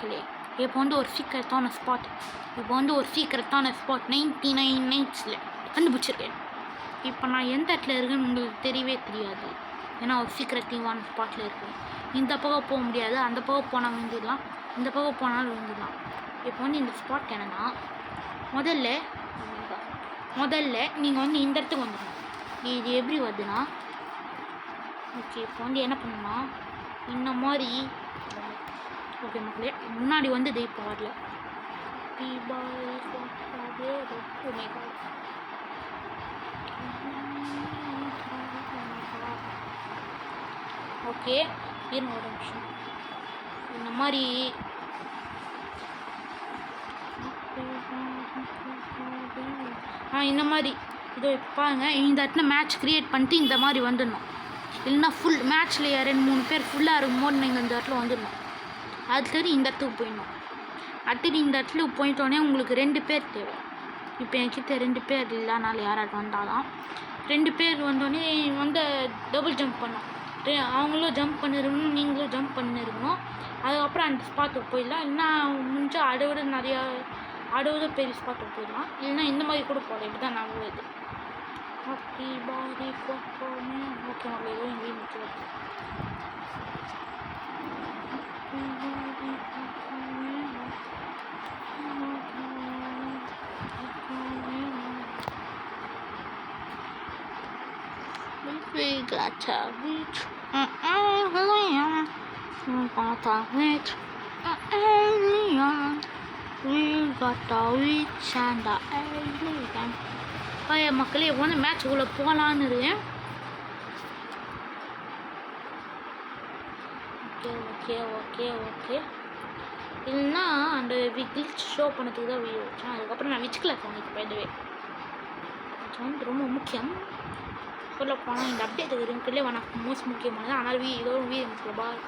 மக்களே, இப்போ வந்து ஒரு சீக்கிரத்தான ஸ்பாட் 99 நைட்ஸில் கண்டுபிடிச்சிருக்கேன். இப்போ நான் எந்த இடத்துல இருக்குன்னு உங்களுக்கு தெரியவே தெரியாது. ஏன்னா ஒரு சீக்கிரத்திவான ஸ்பாட்டில் இருக்கேன். இந்த பக்கம் போக முடியாது, அந்த பக்கம் போனால் விழுந்துடலாம், இந்த பக்கம் போனாலும் விழுந்துடலாம். இப்போ வந்து இந்த ஸ்பாட் என்னன்னா, முதல்ல நீங்கள் வந்து இந்த இடத்துக்கு வந்துடணும். இது எப்படி வருதுன்னா, ஓகே இப்போ வந்து என்ன பண்ணணும்னா இந்த மாதிரி ஓகே மக்களே, முன்னாடி வந்து இது இப்போ வரல. ஓகே இருங்க ஒரு நிமிஷம். இந்த மாதிரி இந்த மாதிரி இதோ பாருங்க, இந்த இடத்துல மேட்ச் க்ரியேட் பண்ணிட்டு இந்த மாதிரி வந்துடணும். இல்லைன்னா ஃபுல் மேட்ச்சில் 2-3 பேர் ஃபுல்லாக இருக்கும்போது நீங்கள் இந்த இடத்துல வந்துடணும். அடுத்தது இந்த இடத்துக்கு போயிடணும். அடுத்தது இந்த இடத்துல போயிட்டோடனே உங்களுக்கு 2 பேர் தேவை. இப்போ என்கிட்ட 2 பேர் இல்லைனால யாராவது வந்தாலும் 2 பேர் வந்தோடனே வந்து டபுள் ஜம்ப் பண்ணோம். அவங்களும் ஜம்ப் பண்ணிருக்கணும், நீங்களும் ஜம்ப் பண்ணிருக்கணும். அதுக்கப்புறம் அந்த ஸ்பாட்டுக்கு போயிடலாம். இல்லைன்னா முடிஞ்சால் அதோட பெரிய ஸ்பாட்டுக்கு போயிடலாம். இல்லைன்னா இந்த மாதிரி கூட போகலாம். இப்படி தான் நான் இது ஓகே பாடி ஓகே அவ்வளோ எதுவும் எங்கேயும் முடியாது. We got a beach. மக்களே வந்து மேட்சுக்குள்ளே போகலான்னு இருக்கேன். ஓகே ஓகே ஓகே இல்லைன்னா அந்த கிளிச் ஷோ பண்ணதுக்கு தான் வீடியோ வச்சேன். அதுக்கப்புறம் நான் விச்சுக்கல உங்களுக்கு போயிடுவே. அது வந்து ரொம்ப முக்கியம். சொல்ல போனால் இந்த அப்டேட் இருக்குல்லே நான் மோஸ்ட் முக்கியமானது. ஆனால் இதோ வீடியோ பாய்.